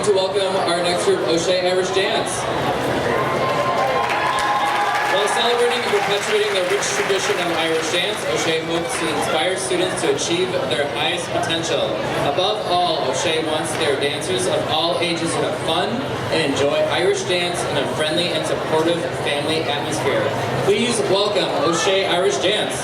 to welcome our next group, O'Shea Irish Dance. While celebrating and perpetuating the rich tradition of Irish dance, O'Shea hopes to inspire students to achieve their highest potential. Above all, O'Shea wants their dancers of all ages to have fun and enjoy Irish dance in a friendly and supportive family atmosphere. Please welcome O'Shea Irish Dance.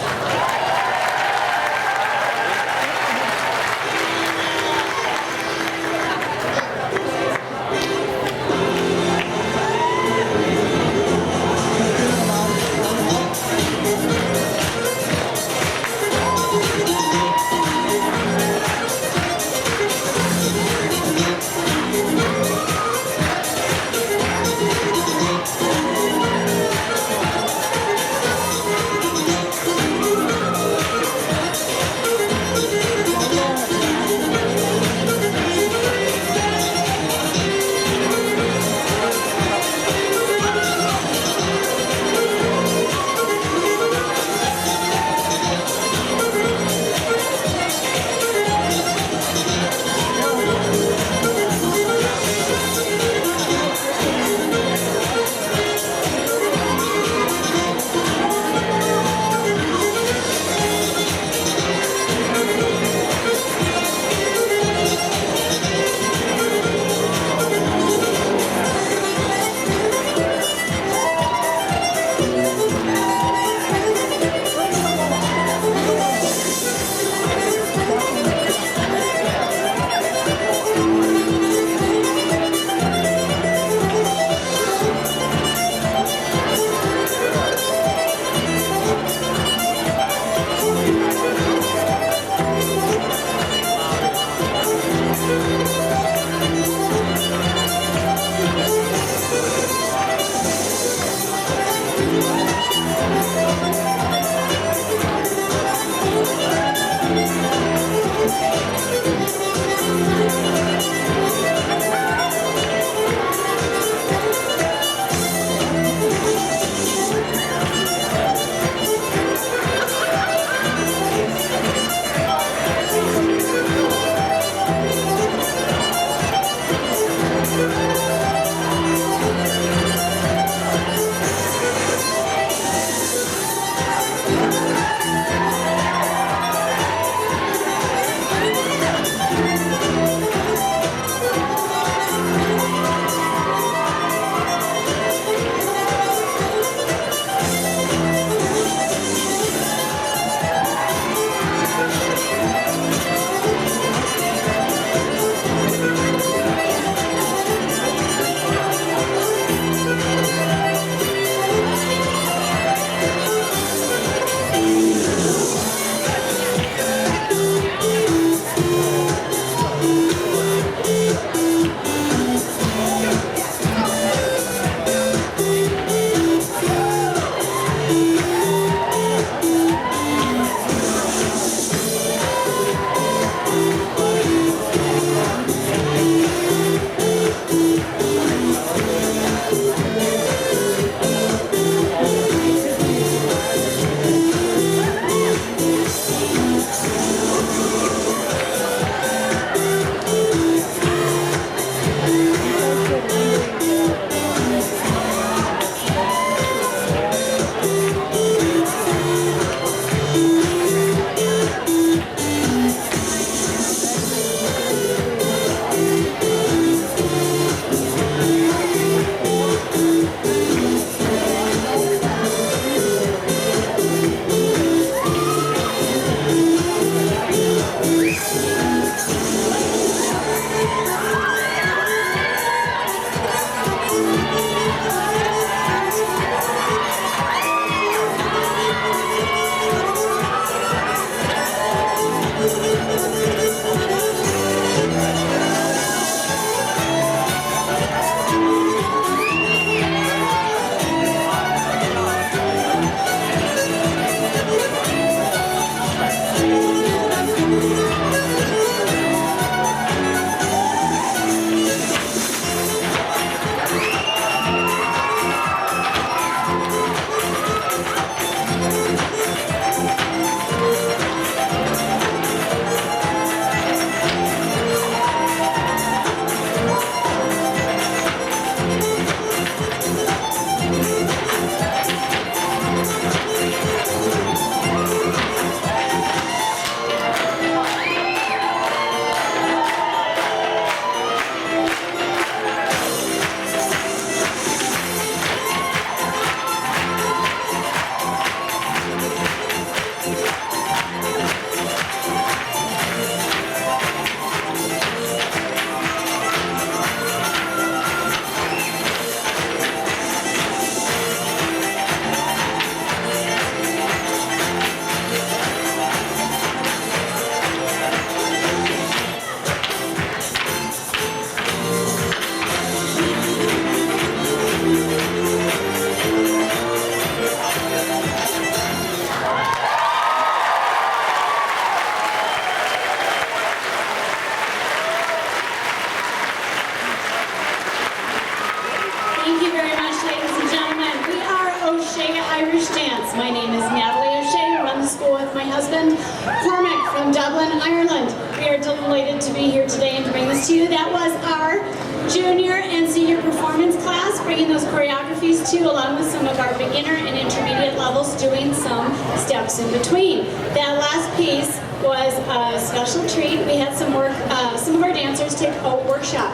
dance. My name is Natalie O'Shea. I run the school with my husband, Cormac from Dublin, Ireland. We are delighted to be here today and to bring this to you. That was our junior and senior performance class, bringing those choreographies to you, along with some of our beginner and intermediate levels, doing some steps in between. That last piece was a special treat. We had some work, some of our dancers take a workshop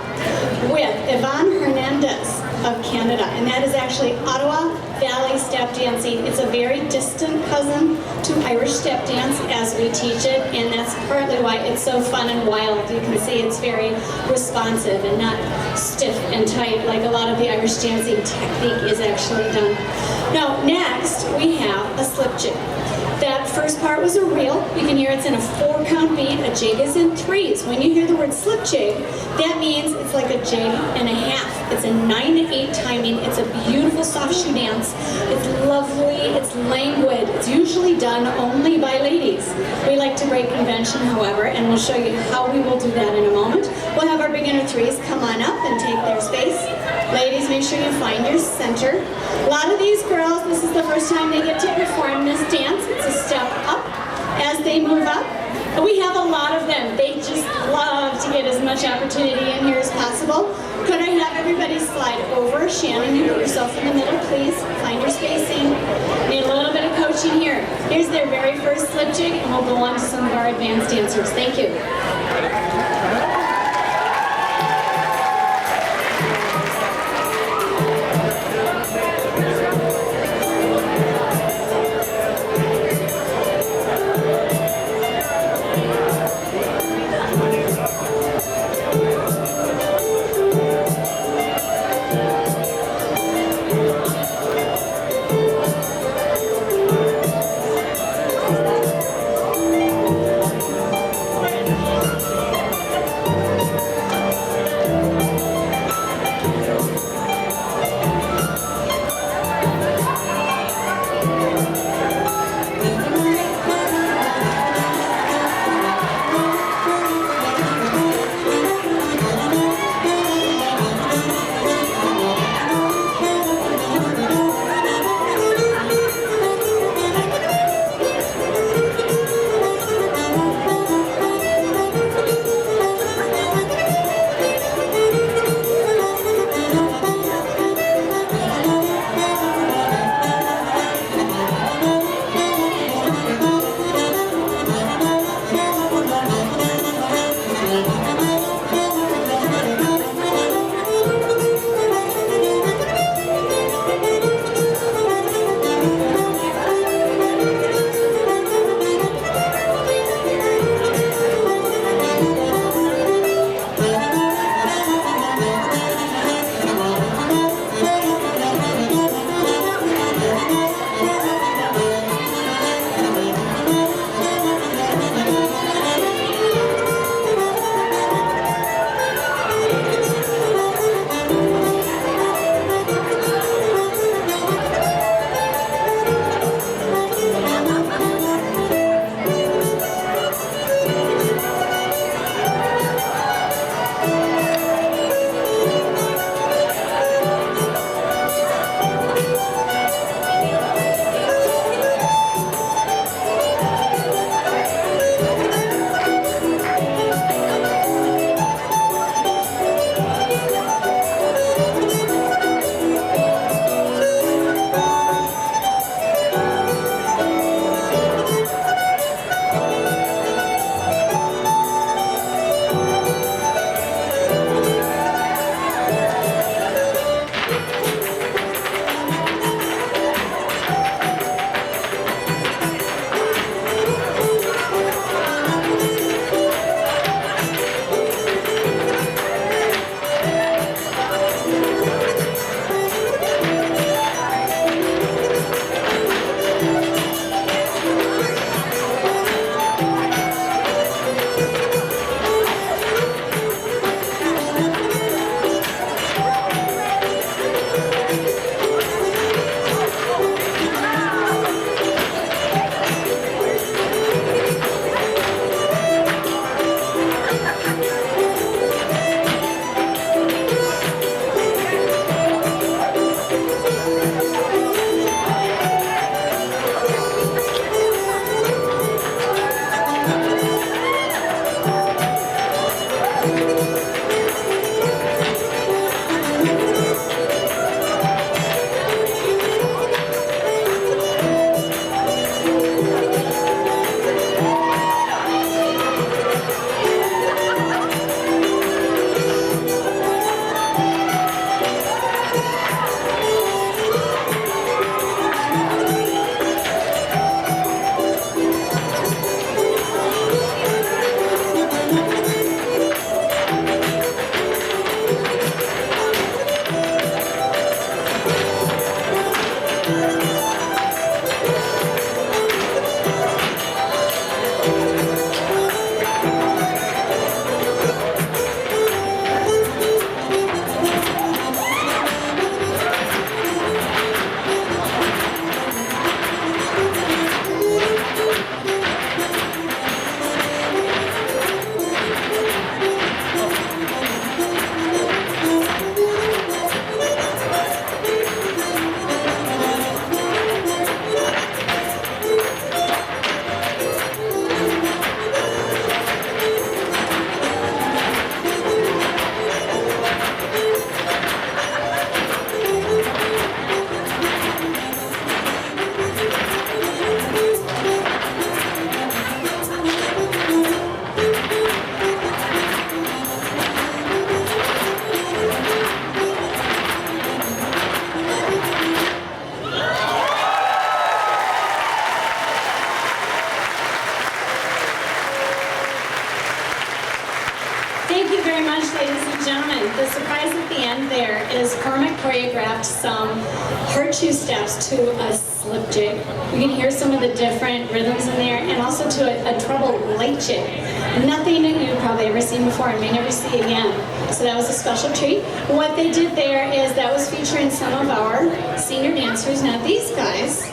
with Yvonne Hernandez of Canada, and that is actually Ottawa Valley step dancing. It's a very distant cousin to Irish step dance as we teach it, and that's partly why it's so fun and wild. You can see it's very responsive and not stiff and tight like a lot of the Irish dancing technique is actually done. Now, next we have a slip jig. That first part was a reel. You can hear it's in a 4-count beat. A jig is in 3s. When you hear the word slip jig, that means it's like a jig and a half. It's a 9-8 timing. It's a beautiful soft shoe dance. It's lovely. It's languid. It's usually done only by ladies. We like to break convention, however, and we'll show you how we will do that in a moment. We'll have our beginner 3s come on up and take their space. Ladies, make sure you find your center. A lot of these girls, this is the first time they get to perform this dance. It's a step up as they move up. And we have a lot of them. They just love to get as much opportunity in here as possible. Could I have everybody slide over? Shannon, you put yourself in the middle, please. Find your spacing. Need a little bit of coaching here. Here's their very first slip jig, and we'll go on to some of our advanced dancers. Thank you. the surprise at the end there is Cormac choreographed some hard shoe steps to a slip jig. You can hear some of the different rhythms in there, and also to a treble light jig. Nothing that you've probably ever seen before and may never see again. So that was a special treat. What they did there is that was featuring some of our senior dancers. Now these guys,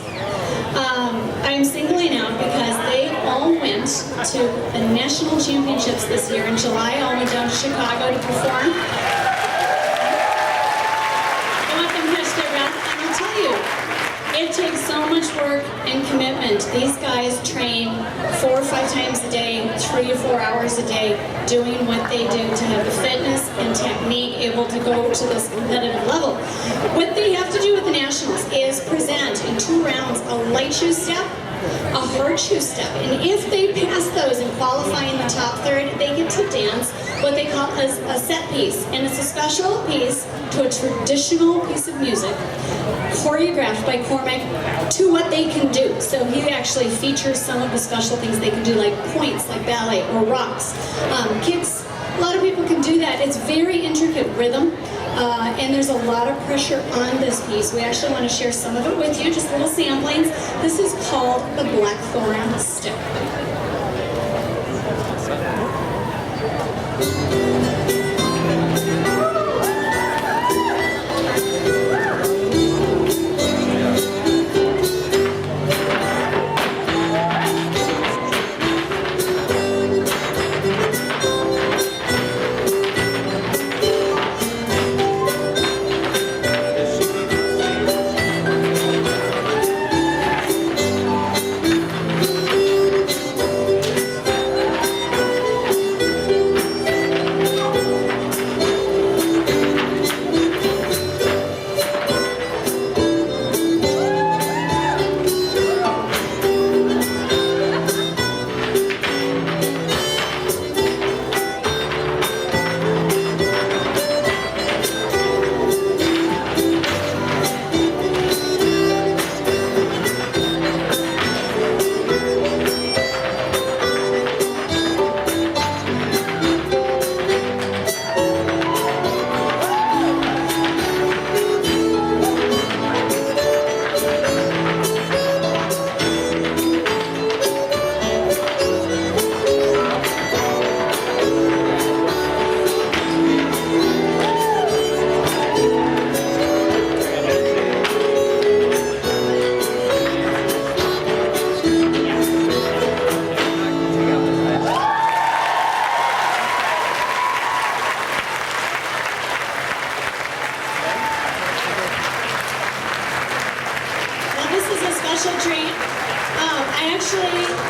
I'm singling out because they all went to the national championships this year in July. All went down to Chicago to perform. I want them to catch their breath, and I'll tell you, it takes so much work and commitment. These guys train 4 or 5 times a day, 3 to 4 hours a day, doing what they do to have the fitness and technique able to go to this competitive level. What they have to do with the nationals is present in 2 rounds a light shoe step, a hard shoe step, and if they pass those and qualify in the top third, they get to dance what they call a set piece, and it's a special piece to a traditional piece of music choreographed by Cormac to what they can do. So he actually features some of the special things they can do, like points, like ballet or rocks, kicks. A lot of people can do that. It's very intricate rhythm, and there's a lot of pressure on this piece. We actually want to share some of it with you, just little samplings. This is called the Blackthorn Step.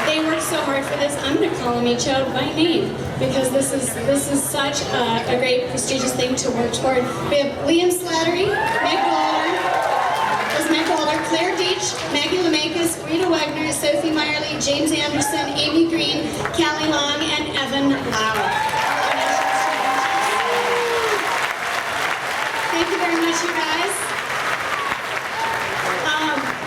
They worked so hard for this. I'm going to call them each out by name because this is such a great prestigious thing to work toward. We have Liam Slattery, Meg Golder, Claire Deitch, Maggie Lemakis, Rita Wagner, Sophie Meyerly, James Anderson, Amy Green, Callie Long, and Evan Lau. Thank you very much, you guys.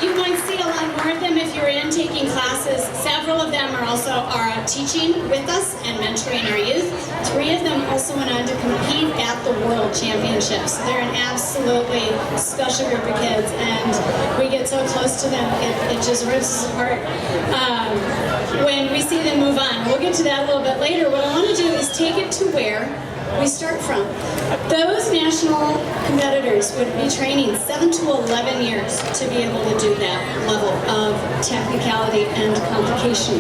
You might see a lot more of them if you're in taking classes. Several of them are also teaching with us and mentoring our youth. 3 of them also went on to compete at the World Championships. They're an absolutely special group of kids, and we get so close to them, it just rips us apart when we see them move on. We'll get to that a little bit later. What I want to do is take it to where we start from. Those national competitors would be training 7 to 11 years to be able to do that level of technicality and complication.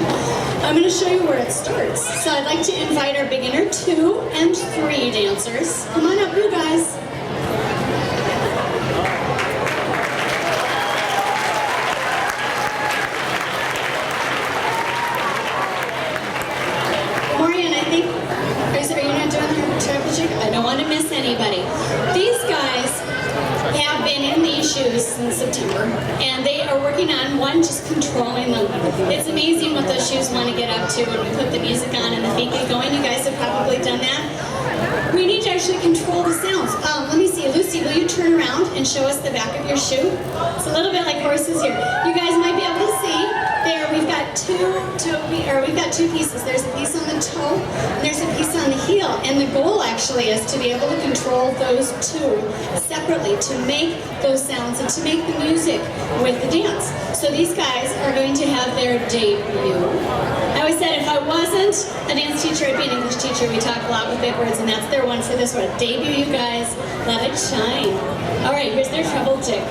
I'm going to show you where it starts. So I'd like to invite our beginner 2 and 3 dancers. Come on up, you guys. I don't want to miss anybody. These guys have been in these shoes since September, and they are working on one, just controlling them. It's amazing what those shoes want to get up to when we put the music on and the feet get going. You guys have probably done that. We need to actually control the sounds. Let me see, Lucy, will you turn around and show us the back of your shoe? It's a little bit like horses here. You guys might be able to see. They there we've got we've got two pieces. There's a piece on the toe and there's a piece on the heel. And the goal actually is to be able to control those two separately, to make those sounds and to make the music with the dance. So these guys are going to have their debut. I always said if I wasn't a dance teacher, I'd be an English teacher. We talk a lot with big words, and that's their one for this one. Debut, you guys. Let it shine. All right, here's their treble tick.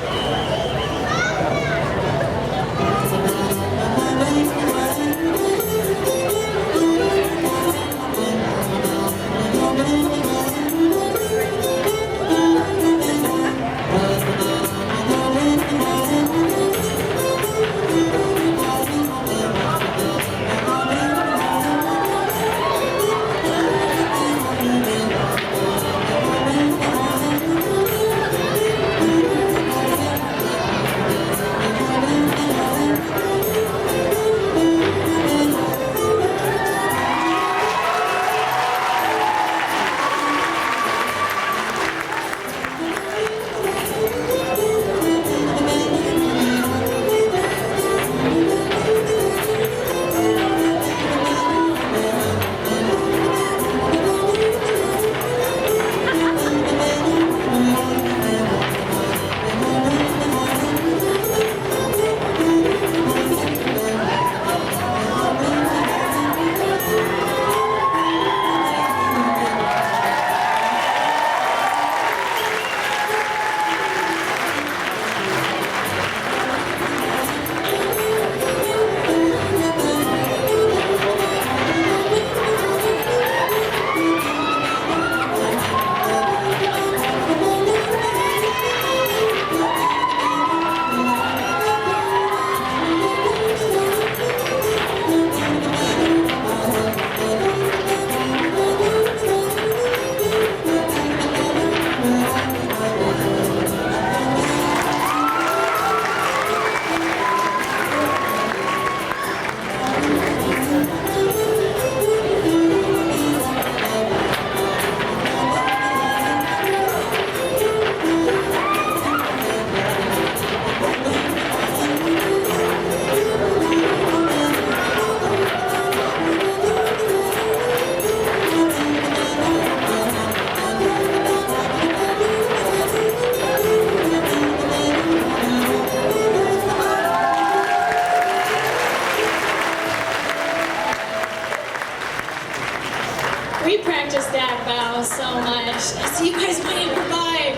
We practiced that bow so much. So you guys might imbibe.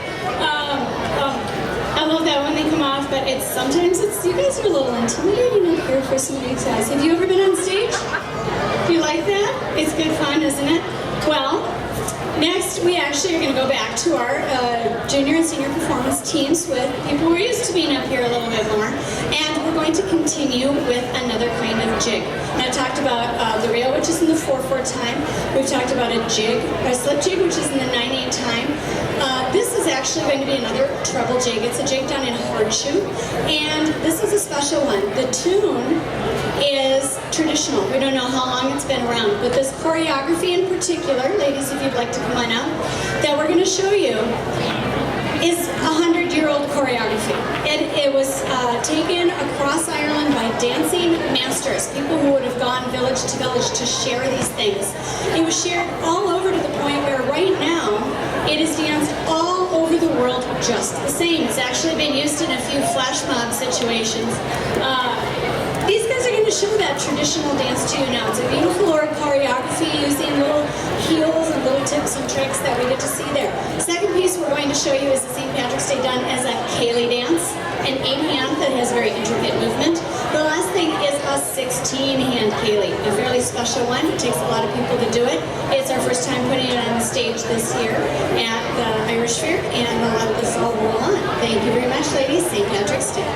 I love that when they come off, but sometimes you guys are a little intimidating up here for some of these guys. Have you ever been on stage? Do you like that? It's good fun, isn't it? Well, next we actually are going to go back to our junior and senior performance teams with people who are used to being up here a little bit more. And we're going to continue with another kind of jig. And I talked about the reel, which is in the 4/4 time. We've talked about a jig, a slip jig, which is in the 9/8 time. This is actually going to be another treble jig. It's a jig done in horseshoe. And this is a special one. The tune is traditional. We don't know how long it's been around, but this choreography in particular, ladies, if you'd like to come on out, that we're going to show you is a 100-year-old choreography. It was taken across Ireland by dancing masters, people who would have gone village to village to share these things. It was shared all over to the point where right now it is danced all over the world just the same. It's actually been used in a few flash mob situations. These guys are going to show that traditional dance to you now. It's a beautiful choreography using little heels and little tips and tricks that we get to see there. Second piece we're going to show you is the St. Patrick's Day done as a Cayley dance, an 8-hand that has very intricate movement. The last thing is a 16-hand Cayley, a fairly special one. It takes a lot of people to do it. It's our first time putting it on the stage this year at the Irish Fair, and we'll let this all roll on. Thank you very much, ladies. St. Patrick's Day.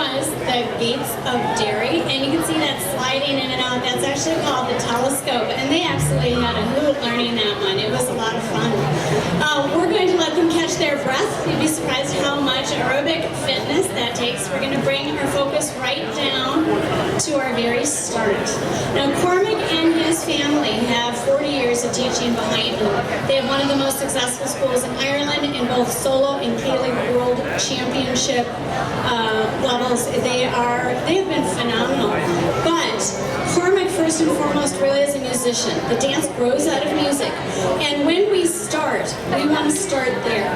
was the gates of dairy, and you can see that sliding in and out. That's actually called the telescope, and they absolutely had a hoot learning that one. It was a lot of fun. We're going to let them catch their breath. You'd be surprised how much aerobic fitness that takes. We're going to bring our focus right down to our very start. Now, Cormac and his family have 40 years of teaching behind them. They have one of the most successful schools in Ireland in both solo and Gaelic World Championship levels. They have been phenomenal. But Cormac, first and foremost, really is a musician. The dance grows out of music. And when we start, we want to start there.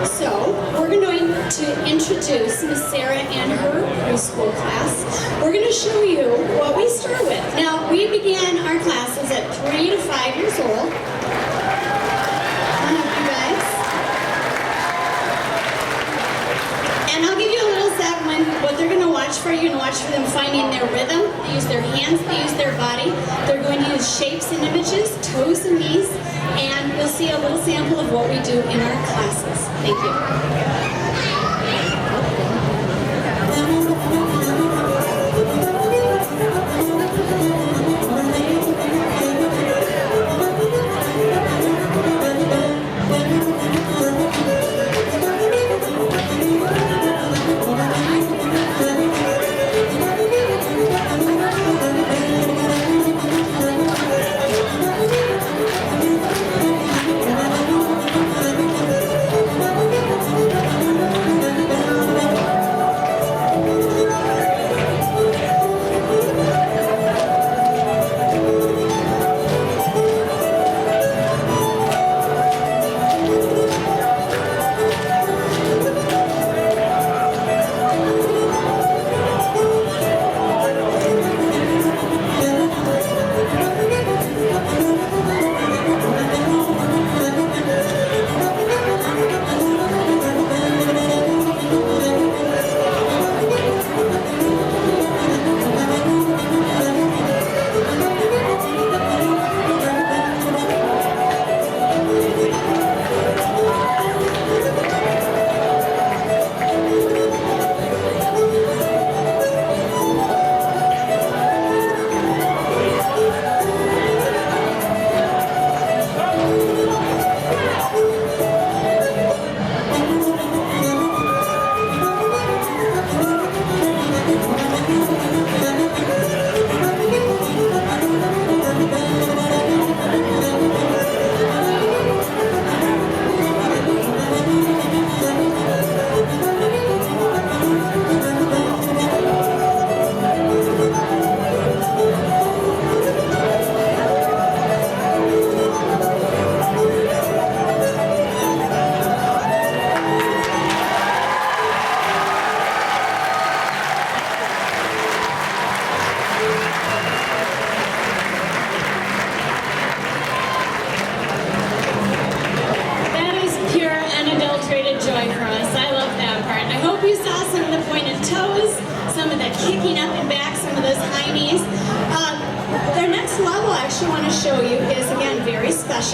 So we're going to introduce Miss Sarah and her preschool class. We're going to show you what we start with. Now, we began our classes at 3 to 5 years old. You guys. And I'll give you a little set when what they're going to watch for. You're going to watch for them finding their rhythm. They use their hands, they use their body. They're going to use shapes and images, toes and knees, and you'll see a little sample of what we do in our classes. Thank you.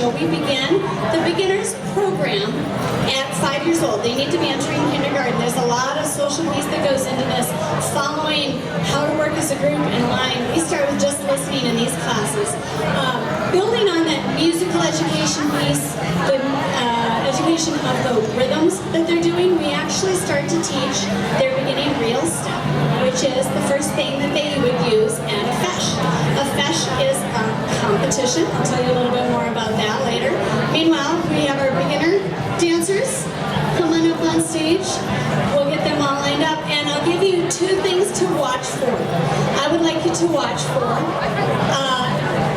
We begin the beginners program at 5 years old. They need to be entering kindergarten. There's a lot of social piece that goes into this, following how to work as a group in line. We start with just listening in these classes. Building on that musical education piece, the education of the rhythms that they're doing, we actually start to teach their beginning real step, which is the first thing that they would use at a fesh. A fesh is a competition. I'll tell you a little bit more about that later. Meanwhile, we have our beginner dancers. Come on up on stage. We'll get them all lined up, and I'll give you 2 things to watch for. I would like you to watch for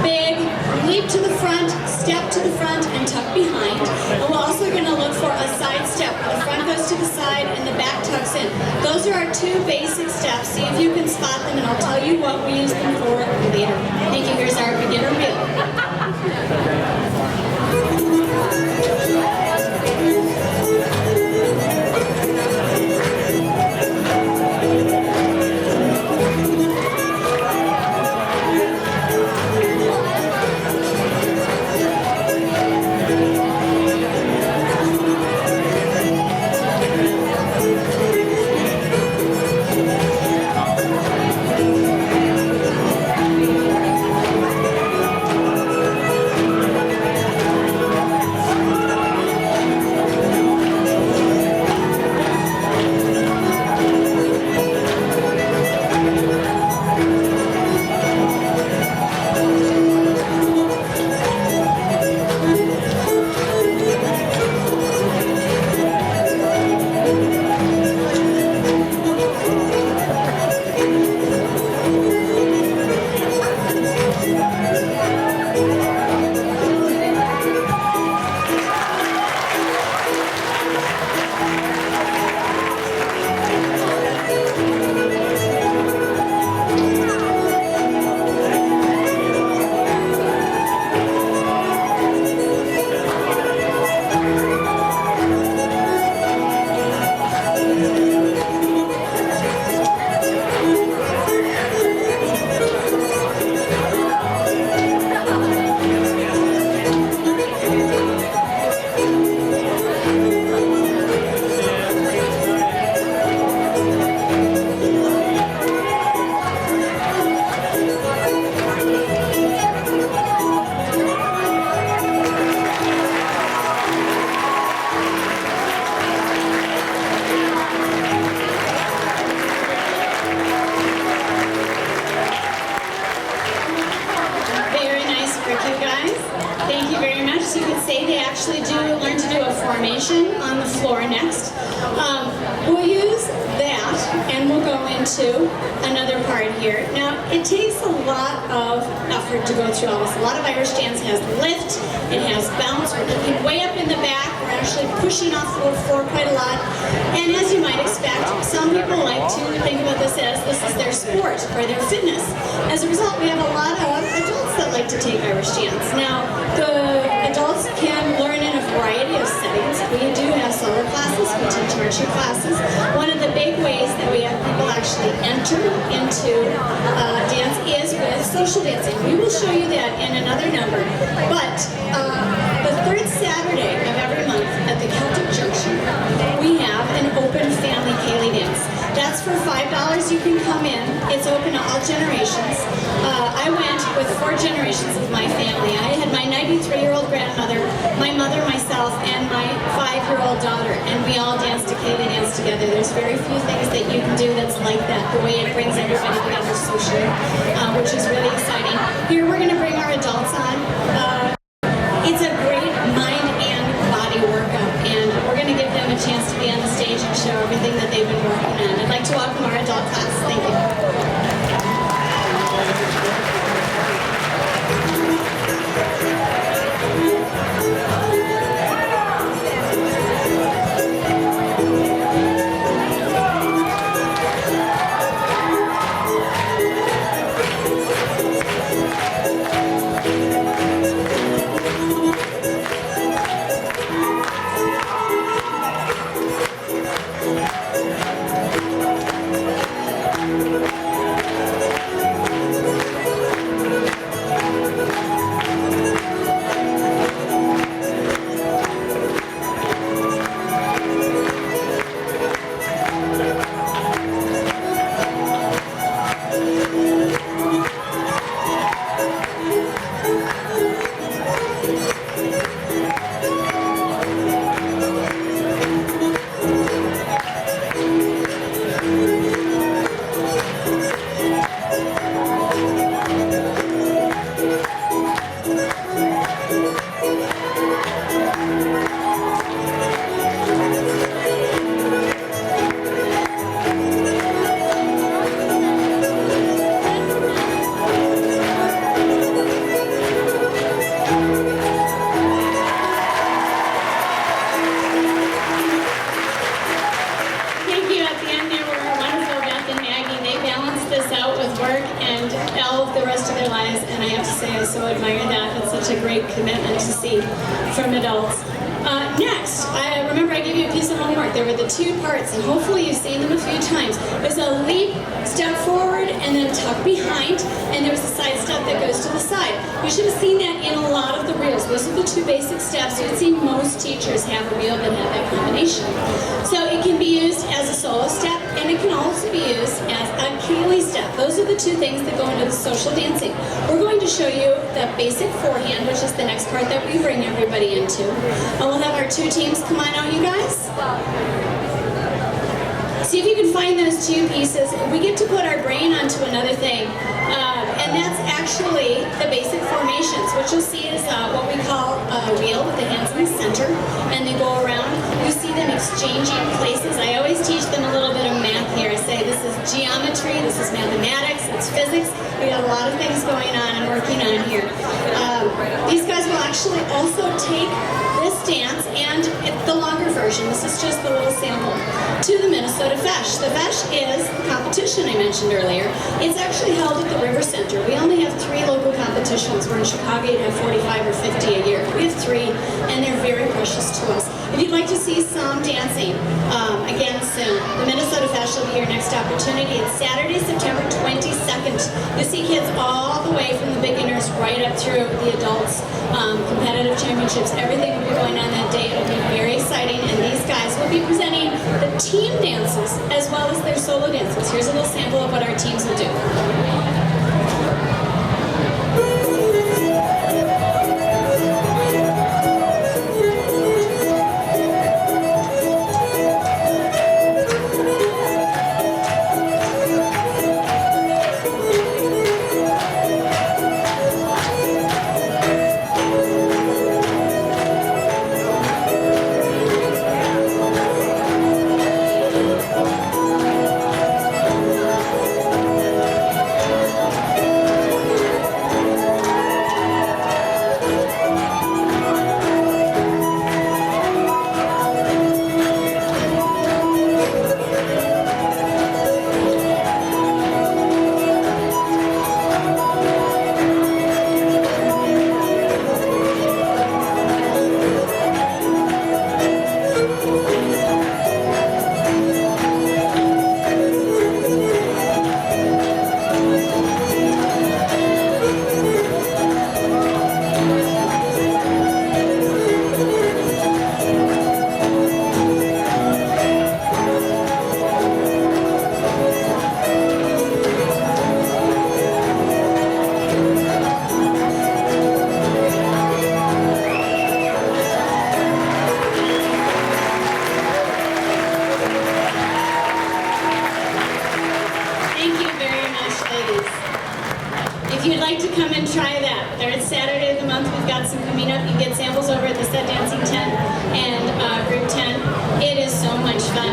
big leap to the front, step to the front, and tuck behind. And we're also going to look for a side step. The front goes to the side and the back tucks in. Those are our 2 basic steps. See if you can spot them, and I'll tell you what we use them for later. Thank you. Here's our beginner reel. actually learn to do a formation on the floor next. We'll use that and we'll go into another part here. Now, it takes a lot of effort to go through all this. A lot of Irish dance has lift, it has bounce, we're looking way up in the back, we're actually pushing off the floor quite a lot. And as you might expect, some people like to think about this as this is their sport or their fitness. As a result, we have a lot of adults that like to take Irish dance. Now, the adults can learn in a variety of settings. We do have solo classes, we teach marching classes. One of the big ways that we have people actually enter into dance is with social dancing. We will show you that in another number. But the third Saturday of every month at the Celtic Junction, we have an open family Ceilidh dance. That's for $5. You can come in. It's open to all generations. I went with 4 generations of my family. I had my 93-year-old grandmother, my mother, myself, and my 5-year-old daughter, and we all danced a Ceilidh dance together. There's very few things that you can do that's like that, the way it brings everybody together socially, which is really exciting. Here we're going to bring our adults on. It's a great mind and body workup, and we're going to give them a chance to be on the stage and show everything that they've been working on. I'd like to welcome our adult class. Thank you. Commitment to see from adults. Next, I remember I gave you a piece of homework. There were the 2 parts, and hopefully you've seen them a few times. There's a leap, step forward, and then tuck behind, and there's a side step that goes to the side. You should have seen that in a lot of the reels. Those are the 2 basic steps. You'd see most teachers have a reel that have that combination. So it can be used as a solo step, and it can also be used as a Ceilidh step. Those are the 2 things that go into the social dancing. We're going to show you the basic forehand, which is the next part that we bring everybody into. And we'll have our 2 teams come on out, you guys. See if you can find those 2 pieces. We get to put our brain onto another thing, and that's actually the basic formations. What you'll see is what we call a wheel with the hands in the center, and they go around. You see them exchanging places. I always teach them a little bit of math here. I say this is geometry, this is mathematics, it's physics. We got a lot of things going on and working on here. These guys will actually also take this dance and the longer version, this is just the little sample, to the Minnesota Fesh. The Fesh is the competition I mentioned earlier. It's actually held at the River Center. We only have 3 local competitions. We're in Chicago, you have 45 or 50 a year. We have 3, and they're very precious to us. If you'd like to see some dancing, again soon, the Minnesota Fesh will be your next opportunity. It's Saturday, September 22nd. You'll see kids all the way from the beginners right up through the adults, competitive championships. Everything will be going on that day. It'll be very exciting, and these guys will be presenting the team dances as well as their solo dances. Here's a little sample of what our teams will do. you'd like to come and try that, third Saturday of the month, we've got some coming up. You can get samples over at the Set Dancing tent and Group 10. It is so much fun.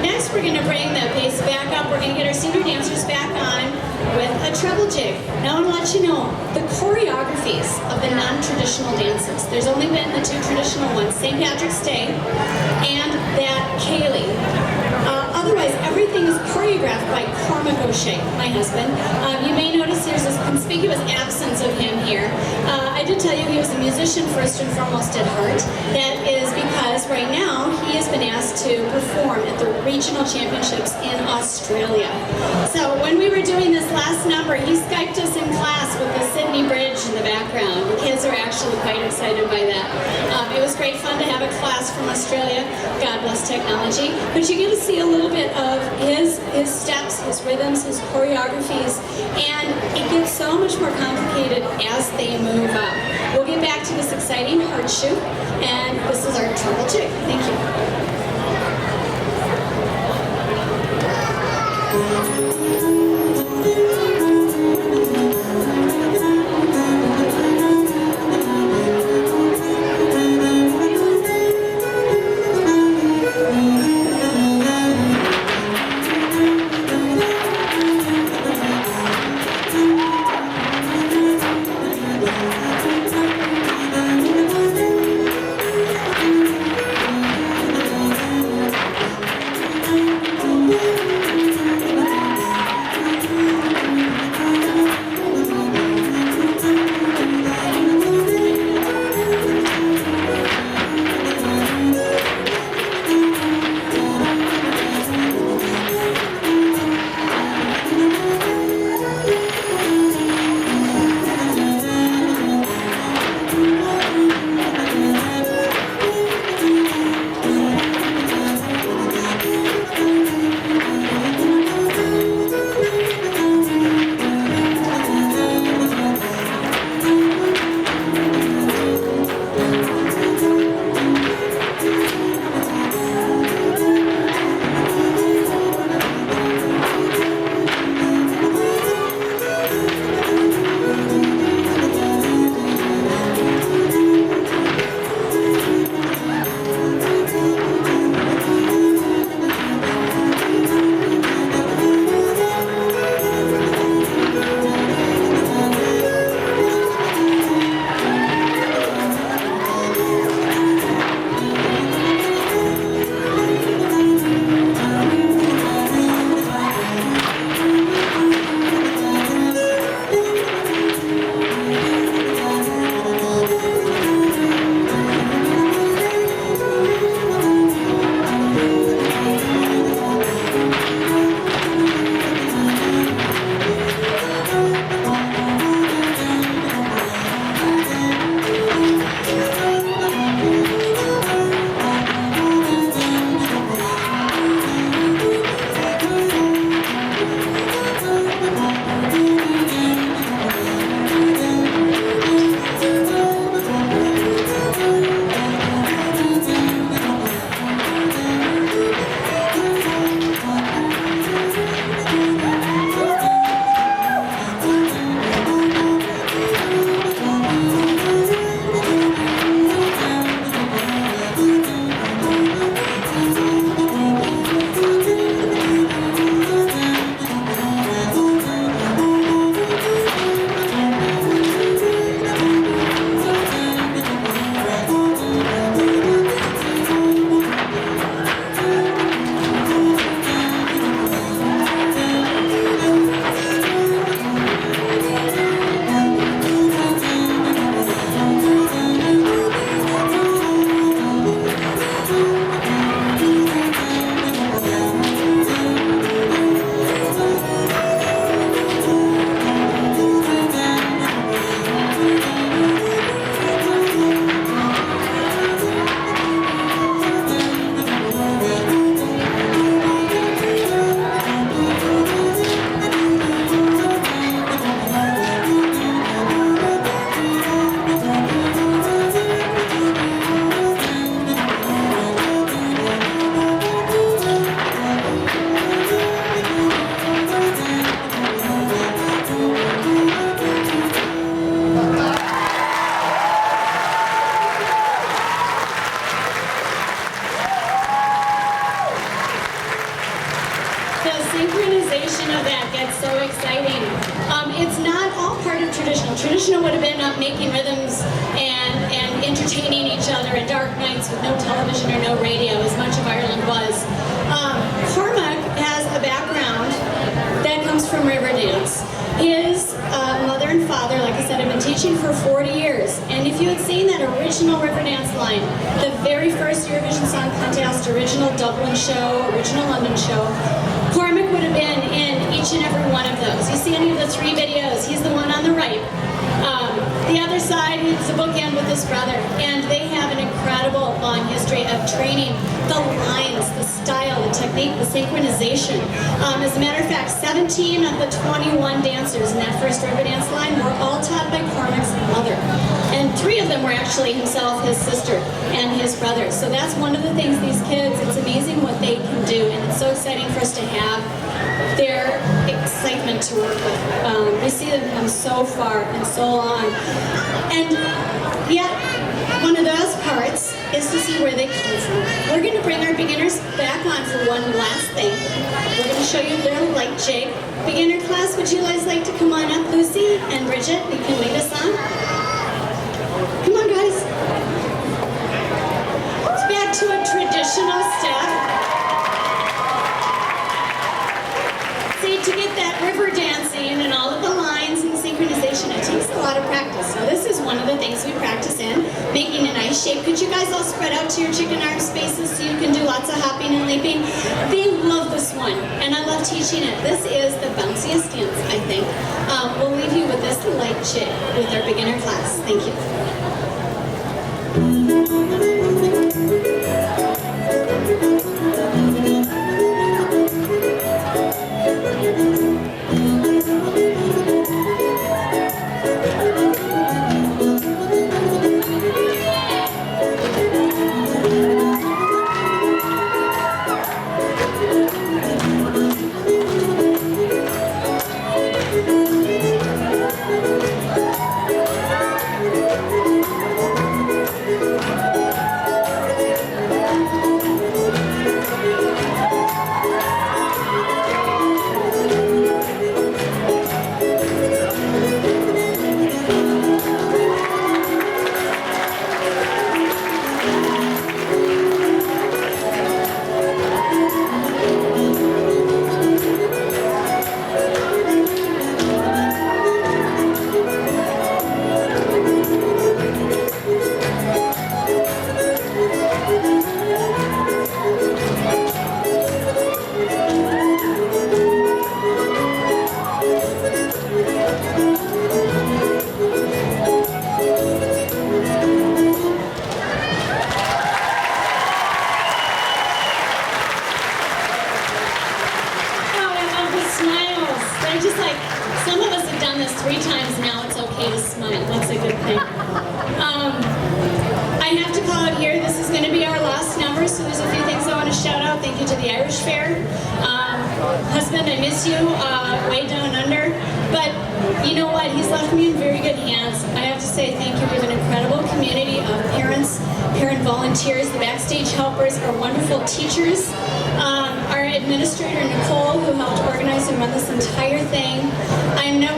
Next, we're going to bring the pace back up. We're going to get our senior dancers back on with a treble jig. Now I want to let you know the choreographies of the non-traditional dances. There's only been the two traditional ones, St. Patrick's Day and that Kaylee. Otherwise, everything is choreographed by Cormac O'Shea, my husband. You may notice there's this conspicuous absence of him here. I did tell you he was a musician first and foremost at heart. That is because right now he has been asked to perform at the regional championships in Australia. So when we were doing this last number, he Skyped us in class with the Sydney Bridge in the background. The kids are actually quite excited by that. It was great fun to have a class from Australia. God bless technology. But you get to see a little bit of his steps, his rhythms, his choreographies, and it gets so much more complicated as they move up. We'll get back to this exciting heart shoe, and this is our treble jig. Thank you. synchronization of that gets so exciting. It's not all part of traditional. Traditional would have been making rhythms and entertaining each other and dark nights with no television or no radio, as much of Ireland was. Cormac has a background that comes from Riverdance. His mother and father, like I said, have been teaching for 40 years. And if you had seen that original Riverdance line, the very first Eurovision Song Contest, original Dublin show, original London show, Cormac would have been in each and every one of those. You see any of the 3 videos, he's the one on the right. The other side is a bookend with his brother, and they have an incredible long history of training the lines, the style, the technique, the synchronization. As a matter of fact, 17 of the 21 dancers in that first Riverdance line were all taught by Cormac's mother. And 3 of them were actually himself, his sister, and his brother. So that's one of the things these kids, it's amazing what they can do, and it's so exciting for us to have their excitement to work with. We see them come so far and so long. And yet, one of those parts is to see where they come from. We're going to bring our beginners back on for one last thing. We're going to show you their light jig. Beginner class, would you guys like to come on up, Lucy and Bridget? You can lead us on. Come on, guys. It's back to a traditional step. See, to get that river dancing and all of the lines and synchronization, it takes a lot of practice. So this is one of the things we practice in, making an ice shape. Could you guys all spread out to your chicken arm spaces so you can do lots of hopping and leaping? They love this one, and I love teaching it. This is the bounciest dance, I think. We'll leave you with this light jig with our beginner class. Thank you. Husband, I miss you, way down under, but you know what, he's left me in very good hands. I have to say thank you. We have an incredible community of parents, parent volunteers, the backstage helpers, our wonderful teachers, our administrator, Nicole, who helped organize and run this entire thing.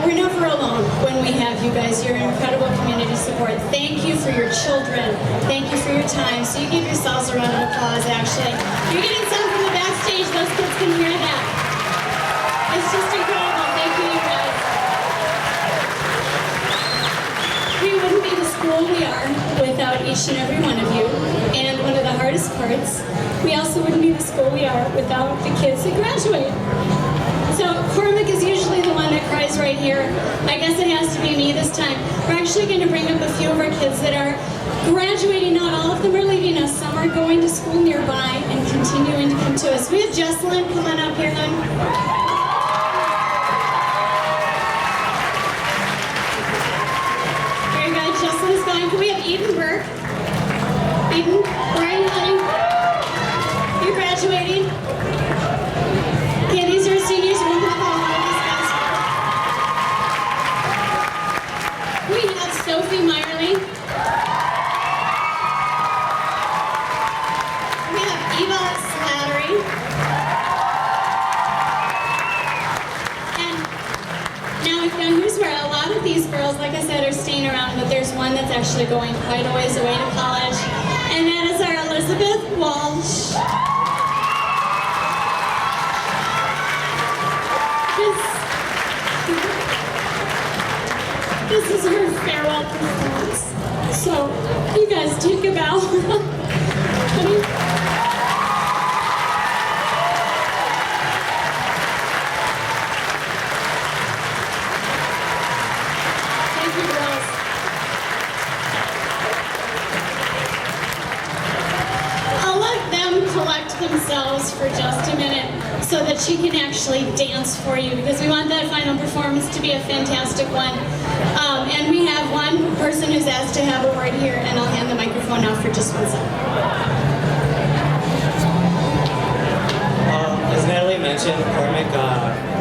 We're never alone when we have you guys. You're an incredible community support. Thank you for your children. Thank you for your time. So you give yourselves a round of applause, actually. You're getting some from the backstage. Those kids can hear that. It's just incredible. Thank you, you guys. We wouldn't be the school we are without each and every one of you. And one of the hardest parts, we also wouldn't be the school we are without the kids that graduate. So Cormac is usually the one that cries right here. I guess it has to be me this time. We're actually going to bring up a few of our kids that are graduating. Not all of them are leaving us. Some are going to school nearby and continuing to come to us. We have Jesselyn. Come on up here, hon. Very good. Jesselyn is going. Can we have Eden Burke? Eden, where are you going? You're graduating? Okay, these are seniors. We have all of these guys. We have Sophie Meyerly. We have Eva Slattery. now here's where a lot of these girls, like I said, are staying around, but there's one that's actually going quite a ways away to college, and that is our Elizabeth Walsh. This is her farewell performance. So, you guys take a bow. Thank you, girls. I'll let them collect themselves for just a minute so that she can actually dance for you, because we want that final performance to be a fantastic one. And we have one person who's asked to have a word here, and I'll hand the microphone off for just 1 second. As Natalie mentioned, Cormac,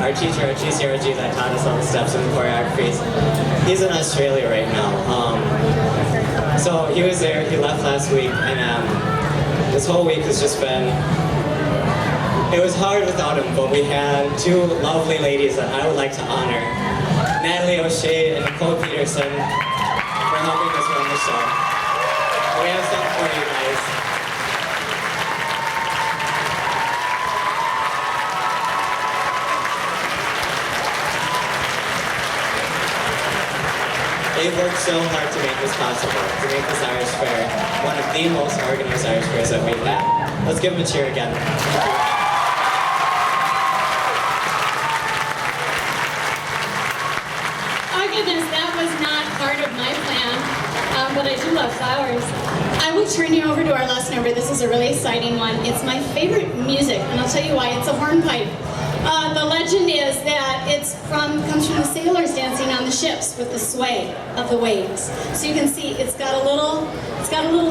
our teacher, our GCRG that taught us all the steps and choreographies, he's in Australia right now. So he was there, he left last week, and this whole week has just been, it was hard without him, but we had two lovely ladies that I would like to honor. Natalie O'Shea and Nicole Peterson for helping us run the show. We have something for you guys. They've worked so hard to make this possible, to make this Irish Fair one of the most organized Irish Fairs that we've had. Let's give them a cheer again. Goodness, that was not part of my plan, but I do love flowers. I will turn you over to our last number. This is a really exciting one. It's my favorite music, and I'll tell you why. It's a hornpipe. The legend is that comes from the sailors dancing on the ships with the sway of the waves. So you can see it's got a little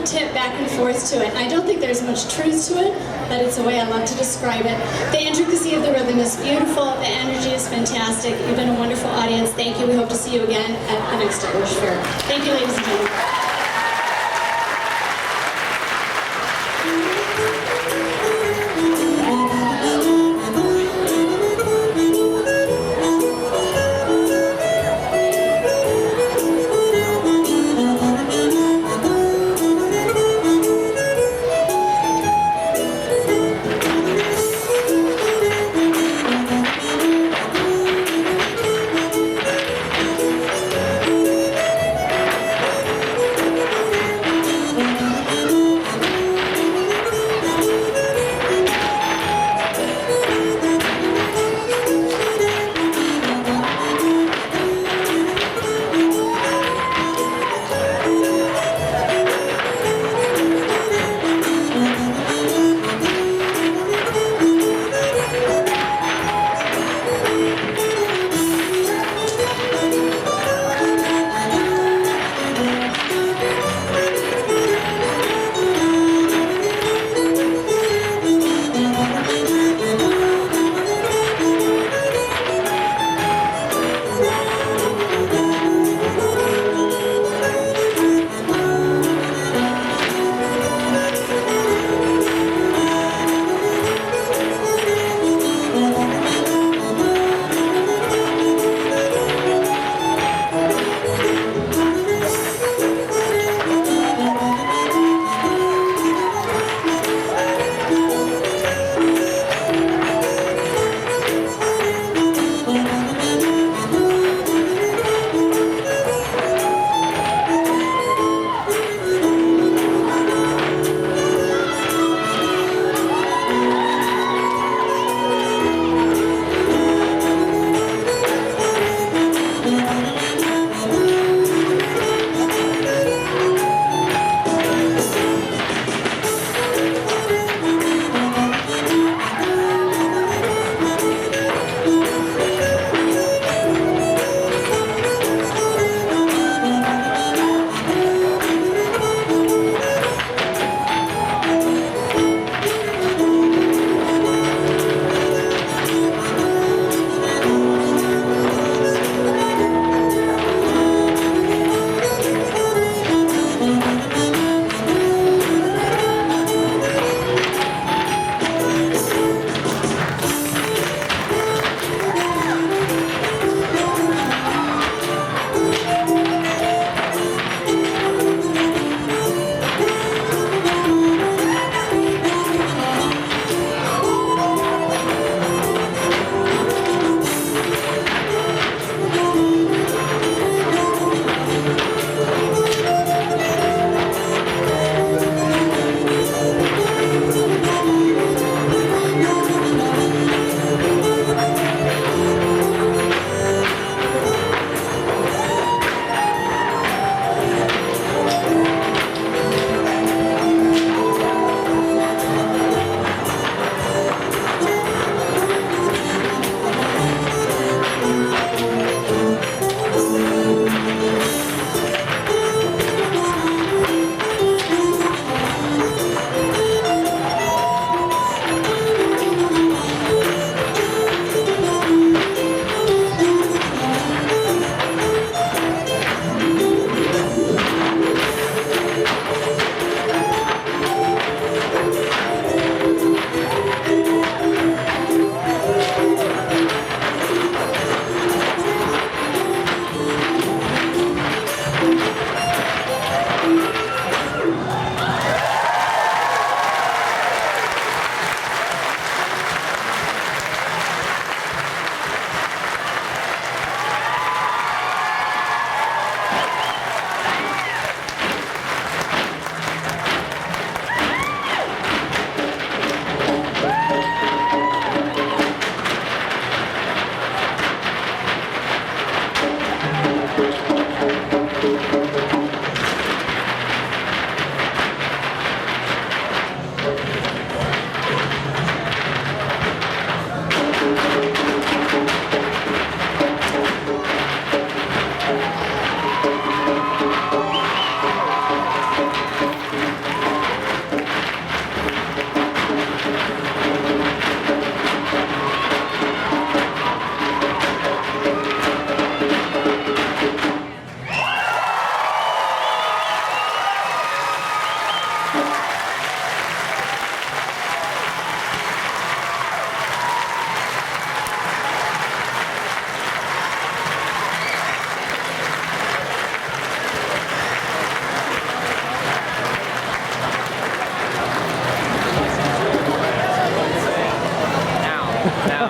tip back and forth to it. And I don't think there's much truth to it, but it's a way I love to describe it. The intricacy of the rhythm is beautiful. The energy is fantastic. You've been a wonderful audience. Thank you. We hope to see you again at the next Irish Fair. Thank you, ladies and gentlemen. Now